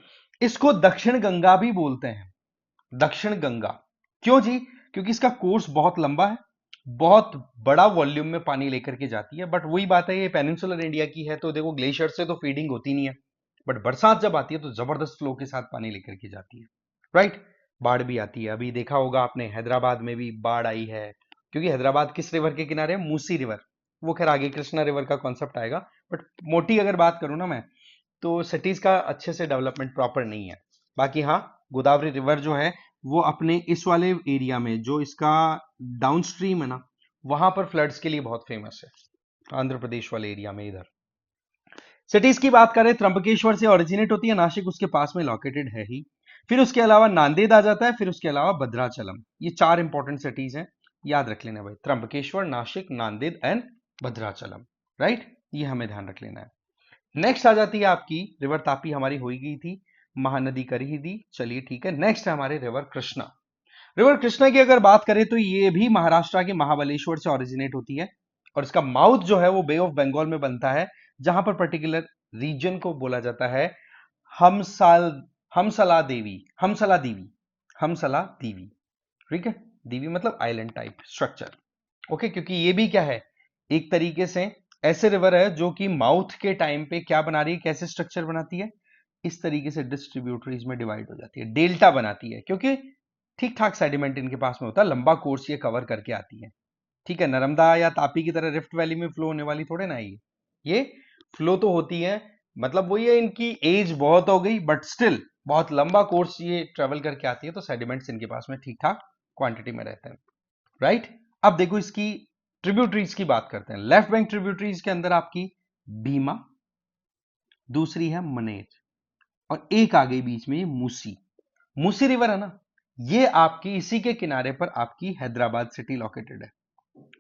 इसको दक्षिण गंगा भी बोलते हैं, दक्षिण गंगा। क्यों जी? क्योंकि इसका कोर्स बहुत लंबा है, बहुत बड़ा वॉल्यूम में पानी लेकर के जाती है। बट वही बात है, ये पेनिनसुलर इंडिया की है, तो देखो ग्लेशियर से तो फीडिंग होती नहीं है, बट बरसात जब आती है तो जबरदस्त फ्लो के साथ पानी लेकर के जाती है, राइट। बाढ़ भी आती है, अभी देखा होगा आपने हैदराबाद में भी बाढ़ आई है, क्योंकि हैदराबाद किस रिवर के किनारे है? मूसी रिवर। वो खैर आगे कृष्णा रिवर का कॉन्सेप्ट आएगा, बट मोटी अगर बात करूं ना मैं, तो सिटीज का अच्छे से डेवलपमेंट प्रॉपर नहीं है। बाकी हाँ, गोदावरी रिवर जो है वो अपने इस वाले एरिया में, जो इसका डाउन स्ट्रीम है ना, वहां पर फ्लड्स के लिए बहुत फेमस है, आंध्र प्रदेश वाले एरिया में। इधर सिटीज की बात करें, त्र्यंबकेश्वर से ओरिजिनेट होती है, नासिक उसके पास में लोकेटेड है ही, फिर उसके अलावा नांदेड़ आ जाता है, फिर उसके अलावा भद्राचलम। ये चार इंपॉर्टेंट सिटीज हैं, याद रख लेना भाई, त्र्यंबकेश्वर, नासिक, नांदेड़ एंड भद्राचलम, राइट। ये हमें ध्यान रख लेना है। नेक्स्ट आ जाती है आपकी रिवर तापी, हमारी हो गई थी, महानदी कर ही दी, चलिए ठीक है। नेक्स्ट है हमारे रिवर कृष्णा। रिवर कृष्णा की अगर बात करें तो ये भी महाराष्ट्र के महाबलेश्वर से ओरिजिनेट होती है, और इसका माउथ जो है वो बे ऑफ बंगाल में बनता है, जहां पर पर्टिकुलर रीजन को बोला जाता है हमसाल हमसला देवी, हमसला देवी, हमसला देवी, ठीक है। देवी मतलब आइलैंड टाइप स्ट्रक्चर, ओके। क्योंकि ये भी क्या है, एक तरीके से ऐसे रिवर है जो कि माउथ के टाइम पे क्या बना रही है, कैसे स्ट्रक्चर बनाती है, इस तरीके से डिस्ट्रीब्यूटरीज में डिवाइड हो जाती है, डेल्टा बनाती है, क्योंकि ठीक ठाक सेडिमेंट इनके पास में होता है, लंबा कोर्स ये कवर करके आती है, ठीक है। नर्मदा या तापी की तरह रिफ्ट वैली में फ्लो होने वाली थोड़े ना ये फ्लो तो होती है, मतलब वही है, इनकी एज बहुत हो गई बट स्टिल बहुत लंबा कोर्स ये ट्रेवल करके आती है, तो सेडिमेंट्स इनके पास में ठीक ठाक क्वांटिटी में रहते हैं, राइट। अब देखो इसकी ट्रिब्यूटरीज की बात करते हैं। लेफ्ट बैंक ट्रिब्यूटरीज के अंदर आपकी भीमा, दूसरी है मनेर, और एक आ गई बीच में ये मूसी। मूसी रिवर है ना, ये आपकी इसी के किनारे पर आपकी हैदराबाद सिटी लोकेटेड है,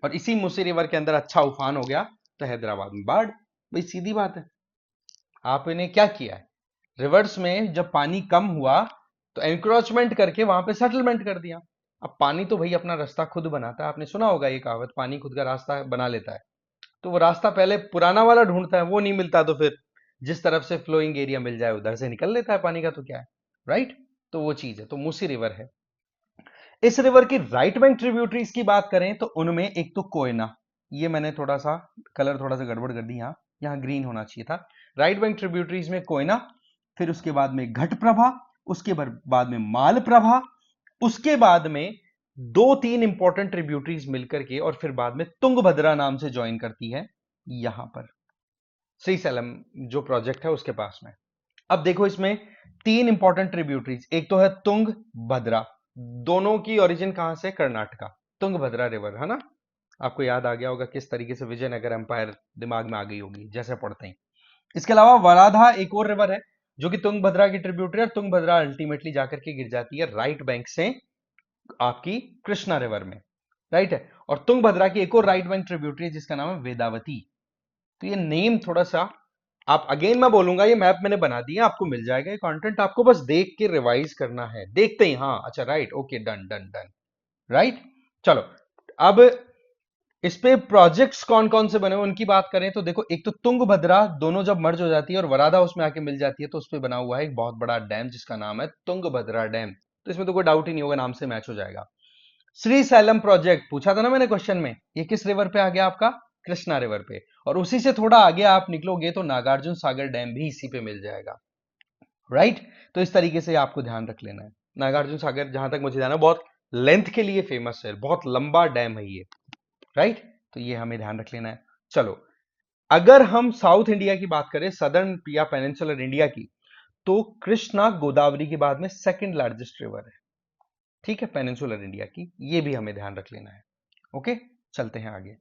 और इसी मूसी रिवर के अंदर अच्छा उफान हो गया तो हैदराबाद में बाढ़। भाई सीधी बात है, आपने क्या किया है, रिवर्स में जब पानी कम हुआ तो एनक्रोचमेंट करके वहां पे सेटलमेंट कर दिया। अब पानी तो भाई अपना रास्ता खुद बनाता है, आपने सुना होगा ये कहावत, पानी खुद का रास्ता बना लेता है। तो वो रास्ता पहले पुराना वाला ढूंढता है, वो नहीं मिलता तो फिर जिस तरफ से फ्लोइंग एरिया मिल जाए उधर से निकल लेता है पानी का, तो क्या है, राइट। तो वो चीज है, तो मूसी रिवर है। इस रिवर की राइट बैंक ट्रिब्यूटरीज की बात करें तो उनमें एक तो कोयना, ये मैंने थोड़ा सा कलर थोड़ा सा गड़बड़ कर दी, यहाँ यहाँ ग्रीन होना चाहिए था। राइट बैंक ट्रिब्यूटरीज में कोयना, फिर उसके बाद में घटप्रभा, उसके बाद में मालप्रभा, उसके बाद में दो तीन इंपॉर्टेंट ट्रिब्यूटरीज मिलकर के, और फिर बाद में तुंगभद्रा नाम से ज्वाइन करती है यहां पर श्रीशैलम जो प्रोजेक्ट है उसके पास में। अब देखो इसमें तीन इंपॉर्टेंट ट्रिब्यूटरीज, एक तो है तुंगभद्रा, दोनों की ओरिजिन कहां से, कर्नाटका, तुंगभद्रा रिवर है ना। आपको याद आ गया होगा किस तरीके से विजयनगर एम्पायर दिमाग में आ गई होगी जैसे पढ़ते हैं। इसके अलावा वराधा एक और रिवर है जो कि तुंगभद्रा की ट्रिब्यूटरी है, तुंगभद्रा अल्टीमेटली जाकर के गिर जाती है राइट बैंक से आपकी कृष्णा रिवर में, राइट है। और तुंगभद्रा की एक और राइट बैंक ट्रिब्यूटरी है जिसका नाम है वेदावती। तो ये नेम थोड़ा सा, आप अगेन मैं बोलूंगा, ये मैप मैंने बना दिया, आपको मिल जाएगा ये कंटेंट, आपको बस देख के रिवाइज करना है, देखते ही हाँ अच्छा right okay done done done, right. चलो अब इस पे प्रोजेक्ट्स कौन कौन से बने उनकी बात करें तो देखो, एक तो तुंगभद्रा दोनों जब मर्ज हो जाती है और वराधा उसमें आके मिल जाती है, तो उस पे बना हुआ है एक बहुत बड़ा डैम जिसका नाम है तुंगभद्रा डैम, तो इसमें तो कोई डाउट ही नहीं होगा, नाम से मैच हो जाएगा। श्री सैलम प्रोजेक्ट पूछा था ना मैंने क्वेश्चन में, ये किस रिवर पे आ गया आपका, कृष्णा रिवर पे, और उसी से थोड़ा आगे आप निकलोगे तो नागार्जुन सागर डैम भी इसी पे मिल जाएगा, राइट। तो इस तरीके से आपको ध्यान रख लेना है। नागार्जुन सागर जहां तक मुझे जाना बहुत लेंथ के लिए फेमस है, बहुत लंबा डैम है ये, राइट। तो ये हमें ध्यान रख लेना है। चलो अगर हम साउथ इंडिया की बात करें, सदर्न या पेनिनसुलर इंडिया की, तो कृष्णा गोदावरी के बाद में सेकंड लार्जेस्ट रिवर है, ठीक है, पेनिनसुलर इंडिया की, ये भी हमें ध्यान रख लेना है। ओके, चलते हैं आगे।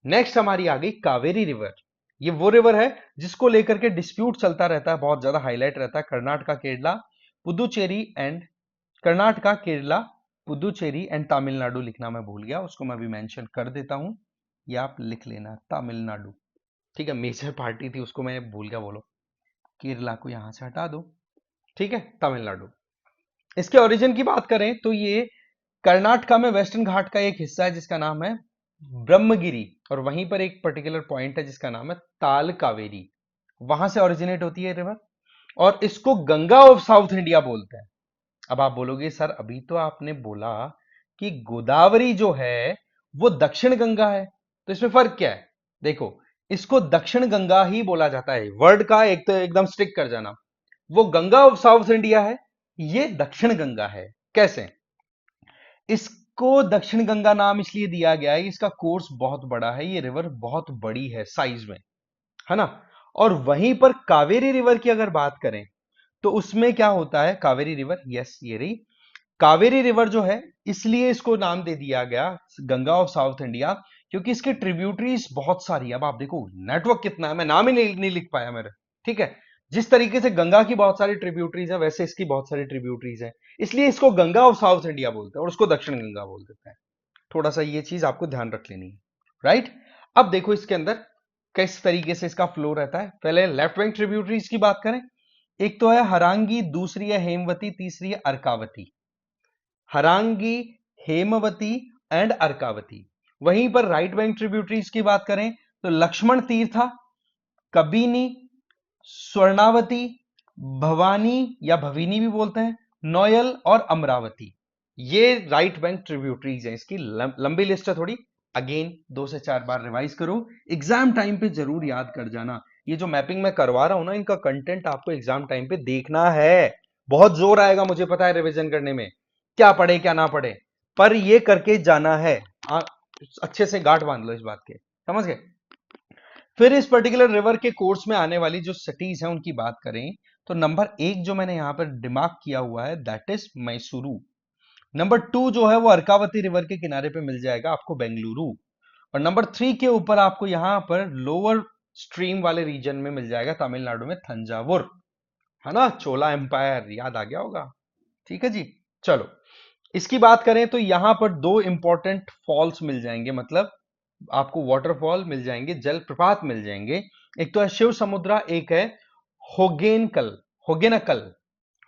नेक्स्ट हमारी आ गई कावेरी रिवर। ये वो रिवर है जिसको लेकर के डिस्प्यूट चलता रहता है, बहुत ज्यादा हाईलाइट रहता है। कर्नाटका, केरला, पुदुचेरी एंड कर्नाटका, केरला, पुदुचेरी एंड तमिलनाडु लिखना मैं भूल गया, उसको मैं भी मेंशन कर देता हूं, ये आप लिख लेना, तमिलनाडु। ठीक है, मेजर पार्टी थी उसको मैं भूल गया, बोलो। केरला को यहां से हटा दो। ठीक है, तमिलनाडु। इसके ओरिजिन की बात करें तो ये कर्नाटका में वेस्टर्न घाट का एक हिस्सा है जिसका नाम है ब्रह्मगिरी, और वहीं पर एक पर्टिकुलर पॉइंट है जिसका नाम है ताल कावेरी, वहां से ओरिजिनेट होती है रिवर, और इसको गंगा ऑफ साउथ इंडिया बोलते हैं। अब आप बोलोगे सर अभी तो आपने बोला कि गोदावरी जो है वो दक्षिण गंगा है, तो इसमें फर्क क्या है? देखो, इसको दक्षिण गंगा ही बोला जाता है, वर्ड का एक तो एकदम स्टिक कर जाना। वो गंगा ऑफ साउथ इंडिया है, ये दक्षिण गंगा है। कैसे? इसको दक्षिण गंगा नाम इसलिए दिया गया है, इसका कोर्स बहुत बड़ा है, ये रिवर बहुत बड़ी है साइज में, है ना। और वहीं पर कावेरी रिवर की अगर बात करें तो उसमें क्या होता है, कावेरी रिवर, यस ये रही कावेरी रिवर जो है, इसलिए इसको नाम दे दिया गया गंगा ऑफ साउथ इंडिया, क्योंकि इसके ट्रिब्यूटरीज बहुत सारी। अब आप देखो नेटवर्क कितना है, मैं नाम ही नहीं लिख पाया मेरे। ठीक है, जिस तरीके से गंगा की बहुत सारी ट्रिब्यूटरीज है, वैसे इसकी बहुत सारी ट्रिब्यूटरीज है, इसलिए इसको गंगा ऑफ साउथ इंडिया बोलते हैं और उसको दक्षिण गंगा बोल देते हैं। थोड़ा सा ये चीज आपको ध्यान रख लेनी है, राइट। अब देखो इसके अंदर किस तरीके से इसका फ्लो रहता है। पहले लेफ्ट बैंक ट्रिब्यूटरीज की बात करें, एक तो है हरांगी, दूसरी है हेमवती, तीसरी है अर्कावती। हरांगी, हेमवती एंड अर्कावती। वहीं पर राइट बैंक ट्रिब्यूटरीज की बात करें तो लक्ष्मण तीर्था, कबिनी, स्वर्णावती, भवानी या भविनी भी बोलते हैं, नोयल और अमरावती। ये राइट बैंक ट्रिब्यूटरीज हैं। इसकी लंबी लिस्ट है थोड़ी, अगेन 2 से 4 बार रिवाइज करो, एग्जाम टाइम पे जरूर याद कर जाना। ये जो मैपिंग मैं करवा रहा हूं ना, इनका कंटेंट आपको एग्जाम टाइम पे देखना है। बहुत जोर आएगा मुझे पता है रिवीजन करने में, क्या पढ़े क्या ना पढ़े, पर ये करके जाना है। अच्छे से गांठ बांध लो इस बात के, समझ गए। फिर इस पर्टिकुलर रिवर के कोर्स में आने वाली जो सिटीज हैं उनकी बात करें तो नंबर 1 जो मैंने यहां पर दिमाग किया हुआ है दैट इज मैसूरू। नंबर 2 जो है वो अर्कावती रिवर के किनारे पे मिल जाएगा आपको, बेंगलुरु। और नंबर 3 के ऊपर आपको यहां पर लोअर स्ट्रीम वाले रीजन में मिल जाएगा तमिलनाडु में थंजावुर, है ना, चोला एम्पायर याद आ गया होगा। ठीक है जी, चलो इसकी बात करें तो यहां पर 2 इंपॉर्टेंट फॉल्स मिल जाएंगे, मतलब आपको वाटरफॉल मिल जाएंगे, जलप्रपात मिल जाएंगे। एक तो है शिव समुद्रा, एक है होगेनकल, होगेनकल,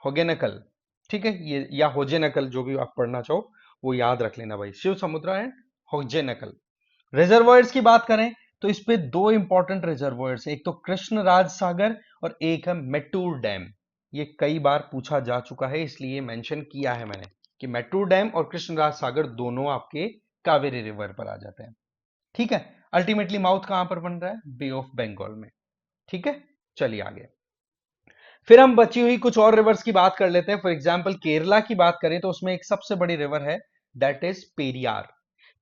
होगेनकल। ठीक है, ये या होजेनकल जो भी आप पढ़ना चाहो वो याद रख लेना भाई, शिव समुद्रा एंड होजेनकल। रिजर्वॉयर्स की बात करें तो इस पे 2 इंपॉर्टेंट रिजर्वॉयर्स, एक तो कृष्णराज सागर और एक है मेट्टूर डैम। ये कई बार पूछा जा चुका है इसलिए मेंशन किया है मैंने कि मेट्टूर डैम और कृष्णराज सागर दोनों आपके कावेरी रिवर पर आ जाते हैं। ठीक है, अल्टीमेटली माउथ कहां पर बन रहा है, बे ऑफ बंगाल में। ठीक है, चलिए आगे। फिर हम बची हुई कुछ और रिवर्स की बात कर लेते हैं। फॉर एग्जांपल केरला की बात करें तो उसमें एक सबसे बड़ी रिवर है that is Periyar.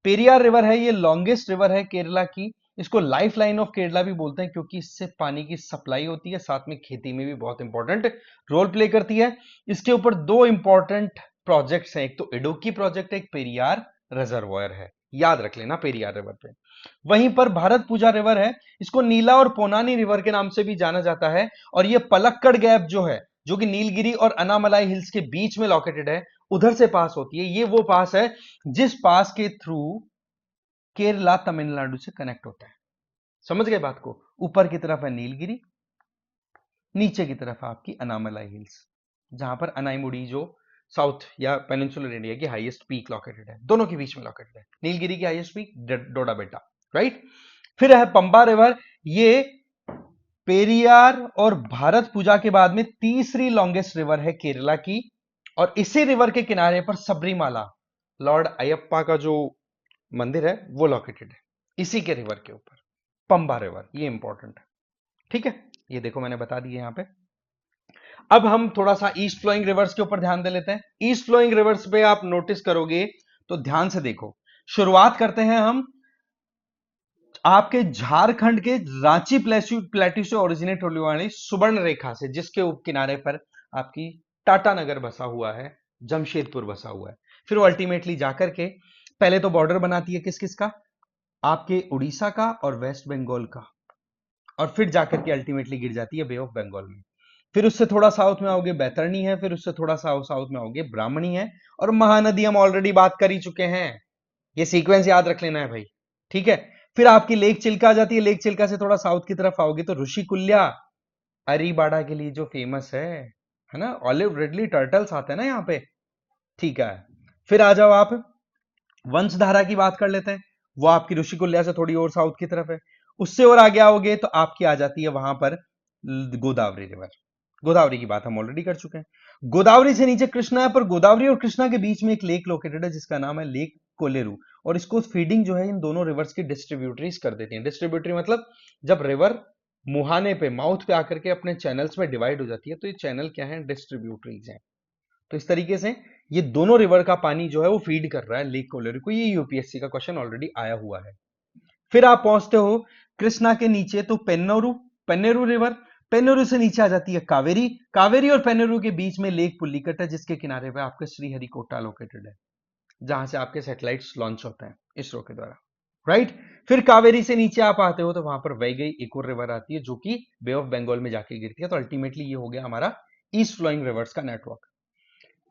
Periyar river है, ये लॉन्गेस्ट रिवर है केरला की। इसको लाइफ लाइन ऑफ केरला भी बोलते हैं क्योंकि इससे पानी की सप्लाई होती है, साथ में खेती में भी बहुत इंपॉर्टेंट रोल प्ले करती है। इसके ऊपर 2 इंपॉर्टेंट प्रोजेक्ट्स हैं, एक तो इडुक्की प्रोजेक्ट है, एक पेरियार रिजर्वॉयर है, याद रख लेना पेरियार रिवर पे। वहीं पर भारत पूजा रिवर है, इसको नीला और पोनानी रिवर के नाम से भी जाना जाता है, और ये पलक्कड़ गैप जो है, जो कि नीलगिरी और अनामलाई हिल्स के बीच में लोकेटेड है, उधर से पास होती है। ये वो पास है जिस पास के थ्रू केरला तमिलनाडु से कनेक्ट होता है। समझ गए बात को, ऊपर की तरफ है नीलगिरी, नीचे की तरफ आपकी अनामलाई हिल्स, जहां पर अनाईमुड़ी जो साउथ या पेनिनसुलर इंडिया की हाईएस्ट पीक लोकेटेड है, दोनों के बीच में लोकेटेड है। नीलगिरी की हाईएस्ट पीक डोडा बेटा, राइट। फिर है पंबा रिवर, ये पेरियार और भारत पूजा के बाद में तीसरी लॉन्गेस्ट रिवर है केरला की, और इसी रिवर के किनारे पर सबरीमाला, लॉर्ड अयप्पा का जो मंदिर है वो लोकेटेड है, इसी के रिवर के ऊपर पंबा रिवर, ये इंपॉर्टेंट है। ठीक है, ये देखो मैंने बता दिया यहां पे। अब हम थोड़ा सा ईस्ट फ्लोइंग रिवर्स के ऊपर ध्यान दे लेते हैं। ईस्ट फ्लोइंग रिवर्स पे आप नोटिस करोगे तो ध्यान से देखो, शुरुआत करते हैं हम आपके झारखंड के रांची प्लेट्यू से ओरिजिनेट होने वाली सुवर्ण रेखा से, जिसके उप किनारे पर आपकी टाटा नगर बसा हुआ है, जमशेदपुर बसा हुआ है। फिर वो अल्टीमेटली जाकर के पहले तो बॉर्डर बनाती है किस किस का, आपके उड़ीसा का और वेस्ट बंगाल का, और फिर जाकर के अल्टीमेटली गिर जाती है बे ऑफ बंगाल में। फिर उससे थोड़ा साउथ में आओगे बैतरणी है, फिर उससे थोड़ा साउथ में आओगे ब्राह्मणी है, और महानदी हम ऑलरेडी बात कर ही चुके हैं। ये सीक्वेंस याद रख लेना है भाई, ठीक है। फिर आपकी लेक चिल्का आ जाती है, लेक चिल्का से थोड़ा साउथ की तरफ आओगे तो ऋषिकुल्या अरीबाड़ा के लिए जो फेमस है ना, ऑलिव रिडली टर्टल्स आते हैं ना यहाँ पे, ठीक है। फिर आ जाओ आप वंशधारा की बात कर लेते हैं, वो आपकी ऋषिकुल्या से थोड़ी और साउथ की तरफ है। उससे और आगे आओगे तो आपकी आ जाती है वहां पर गोदावरी रिवर। गोदावरी की बात हम ऑलरेडी कर चुके हैं। गोदावरी से नीचे कृष्णा है, पर गोदावरी और कृष्णा के बीच में एक लेक लोकेटेड है जिसका नाम है लेक कोलेरू, और इसको फीडिंग जो है इन दोनों रिवर्स की डिस्ट्रीब्यूटरीज कर देती हैं। डिस्ट्रीब्यूटरी मतलब जब रिवर मुहाने पे माउथ पे आकर के अपने चैनल्स में डिवाइड हो जाती है तो ये चैनल क्या है, डिस्ट्रीब्यूटरीज हैं। तो इस तरीके से ये दोनों रिवर का पानी जो है वो फीड कर रहा है लेक कोलेरू को। ये यूपीएससी का क्वेश्चन ऑलरेडी आया हुआ है। फिर आप पहुंचते हो कृष्णा के नीचे तो पेन्नोरू, पेन्नेरू रिवर, पेन्नेरू से नीचे आ जाती है कावेरी, कावेरी और पेन्नेरू के बीच में लेक पुल्लिकट है जिसके किनारे पे आपके श्रीहरिकोटा लोकेटेड है, जहां से आपके सैटेलाइट्स लॉन्च होते हैं इसरो के द्वारा, राइट। फिर कावेरी से नीचे आप आते हो तो वहां पर वैगई एक और रिवर आती है जो कि बे ऑफ बंगाल में जाके गिरती है। तो अल्टीमेटली ये हो गया हमारा ईस्ट फ्लोइंग रिवर्स का नेटवर्क।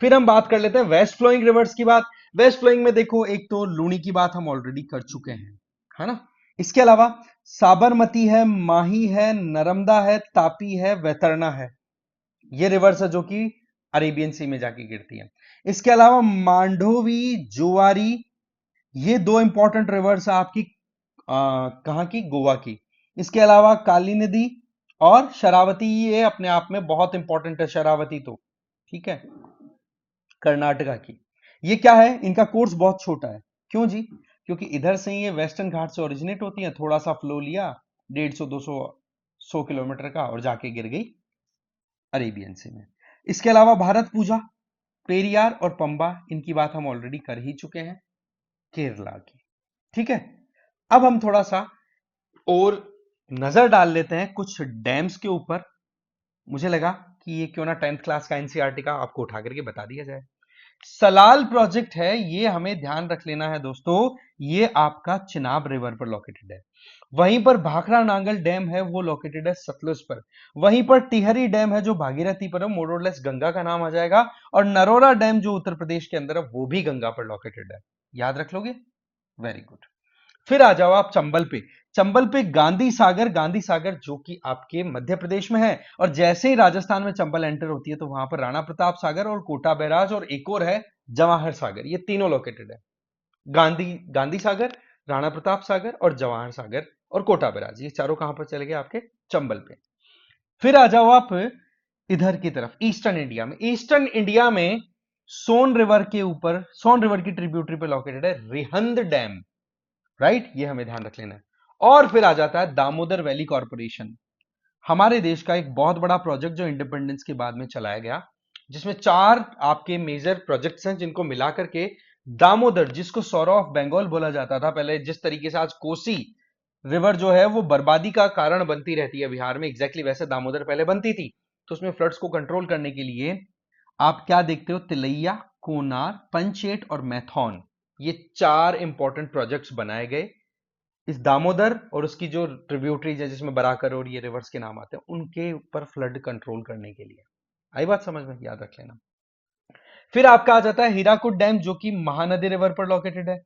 फिर हम बात कर लेते हैं वेस्ट फ्लोइंग रिवर्स की बात। वेस्ट फ्लोइंग में देखो एक तो लूनी की बात हम ऑलरेडी कर चुके हैं, है ना। इसके अलावा साबरमती है, माही है, नर्मदा है, तापी है, वैतरना है, ये रिवर्स है जो कि अरेबियन सी में जाके गिरती है। इसके अलावा मांडोवी, जुआरी, ये दो इंपॉर्टेंट रिवर्स है आपकी कहां की, गोवा की। इसके अलावा काली नदी और शरावती, ये अपने आप में बहुत इंपॉर्टेंट है शरावती तो, ठीक है, कर्नाटका की। ये क्या है, इनका कोर्स बहुत छोटा है। क्यों जी, क्योंकि इधर से ही ये वेस्टर्न घाट से ओरिजिनेट होती है, थोड़ा सा फ्लो लिया 150-200 100 किलोमीटर का और जाके गिर गई अरेबियन सी में। इसके अलावा भारत पूजा, पेरियार और पंबा, इनकी बात हम ऑलरेडी कर ही चुके हैं, केरला की, ठीक है। अब हम थोड़ा सा और नजर डाल लेते हैं कुछ डैम्स के ऊपर। मुझे लगा कि ये क्यों ना 10th क्लास का एनसीईआरटी का आपको उठा करके बता दिया जाए। सलाल प्रोजेक्ट है, ये हमें ध्यान रख लेना है दोस्तों, ये आपका चिनाब रिवर पर लोकेटेड है। वहीं पर भाखड़ा नांगल डैम है वो लोकेटेड है सतलुज पर। वहीं पर टिहरी डैम है जो भागीरथी पर है, मोरलेस गंगा का नाम आ जाएगा। और नरोरा डैम जो उत्तर प्रदेश के अंदर है वो भी गंगा पर लोकेटेड है, याद रख लोगे, वेरी गुड। फिर आ जाओ आप चंबल पे। चंबल पे गांधी सागर, गांधी सागर जो कि आपके मध्य प्रदेश में है, और जैसे ही राजस्थान में चंबल एंटर होती है तो वहां पर राणा प्रताप सागर और कोटा बैराज और एक और है जवाहर सागर, ये तीनों लोकेटेड है। गांधी गांधी सागर, राणा प्रताप सागर और जवाहर सागर और कोटा बैराज, ये चारों कहां पर चले गए, आपके चंबल पे। फिर आ जाओ आप इधर की तरफ ईस्टर्न इंडिया में। ईस्टर्न इंडिया में सोन रिवर के ऊपर, सोन रिवर की ट्रिब्यूटरी पे लोकेटेड है रिहंद डैम, राइट, ये हमें ध्यान रख लेना है। और फिर आ जाता है दामोदर वैली कॉरपोरेशन, हमारे देश का एक बहुत बड़ा प्रोजेक्ट जो इंडिपेंडेंस के बाद में चलाया गया, जिसमें 4 आपके मेजर प्रोजेक्ट्स हैं जिनको मिलाकर के दामोदर, जिसको सौरा ऑफ बंगाल बोला जाता था पहले, जिस तरीके से आज कोसी रिवर जो है वो बर्बादी का कारण बनती रहती है बिहार में, एग्जैक्टली वैसे दामोदर पहले बनती थी। तो उसमें फ्लड्स को कंट्रोल करने के लिए आप क्या देखते हो, तिलैया, कोनार, पंचेट और मैथॉन, ये 4 इंपॉर्टेंट प्रोजेक्ट्स बनाए गए इस दामोदर और उसकी जो ट्रिब्यूटरीज है जिसमें बराकर और ये रिवर्स के नाम आते हैं उनके ऊपर फ्लड कंट्रोल करने के लिए। आई बात समझ में, याद रख लेना। फिर आपका आ जाता है हीराकुद डैम जो कि महानदी रिवर पर लोकेटेड है।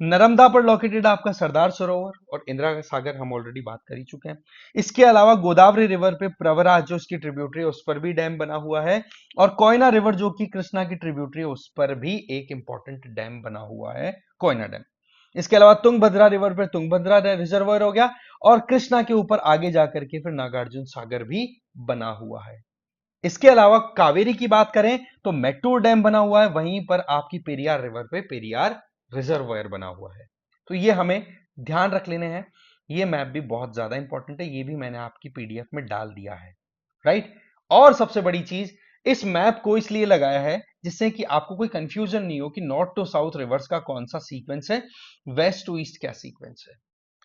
नर्मदा पर लोकेटेड आपका सरदार सरोवर और इंदिरा सागर, हम ऑलरेडी बात कर ही चुके हैं। इसके अलावा गोदावरी रिवर पे प्रवरा जो उसकी ट्रिब्यूटरी है उस पर भी डैम बना हुआ है, और कोयना रिवर जो कि कृष्णा की ट्रिब्यूटरी है उस पर भी एक इंपॉर्टेंट डैम बना हुआ है, कोयना डैम। इसके अलावा तुंगभद्रा रिवर पर तुंगभद्रा रिजर्वायर हो गया, और कृष्णा के ऊपर आगे जाकर के फिर नागार्जुन सागर भी बना हुआ है। इसके अलावा कावेरी की बात करें तो मेट्टूर डैम बना हुआ है, वहीं पर आपकी पेरियार रिवर पे पेरियार रिजर्वायर बना हुआ है। तो ये हमें ध्यान रख लेने हैं। ये मैप भी बहुत ज्यादा इंपॉर्टेंट है, ये भी मैंने आपकी पीडीएफ में डाल दिया है, राइट। और सबसे बड़ी चीज, इस मैप को इसलिए लगाया है जिससे कि आपको कोई कंफ्यूजन नहीं हो कि नॉर्थ टू साउथ रिवर्स का कौन सा सीक्वेंस है, वेस्ट टू ईस्ट क्या सीक्वेंस है।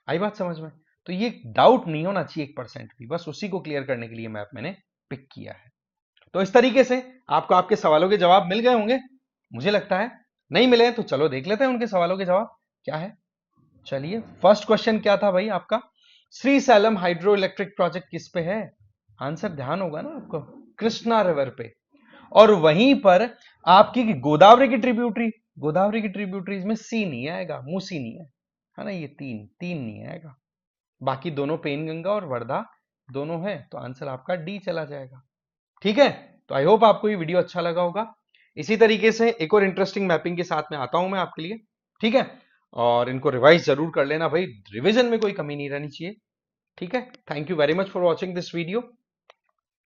आई बात समझ में, तो ये डाउट नहीं होना चाहिए 1% भी, बस उसी को क्लियर करने के लिए मैप मैंने पिक किया है। तो इस तरीके से आपको आपके सवालों के जवाब मिल गए होंगे, मुझे लगता है नहीं मिले हैं तो चलो देख लेते हैं उनके सवालों के जवाब क्या है। चलिए, फर्स्ट क्वेश्चन क्या था भाई आपका? Shri slam hydro electric project किस पे है? आंसर ध्यान होगा ना आपको, कृष्णा रिवर पे। और वहीं पर आपकी गोदावरी की ट्रिब्यूटरी, गोदावरी की ट्रिब्यूटरीज में सी नहीं आएगा, मूसी नहीं है ना, ये तीन तीन नहीं आएगा। बाकी दोनों पेनगंगा और वर्धा दोनों है, तो आंसर आपका डी चला जाएगा। ठीक है, तो आई होप आपको ये वीडियो अच्छा लगा होगा। इसी तरीके से एक और इंटरेस्टिंग मैपिंग के साथ में आता हूं मैं आपके लिए। ठीक है, और इनको रिवाइज जरूर कर लेना भाई, रिवीजन में कोई कमी नहीं रहनी चाहिए। ठीक है, thank you very much for watching this video.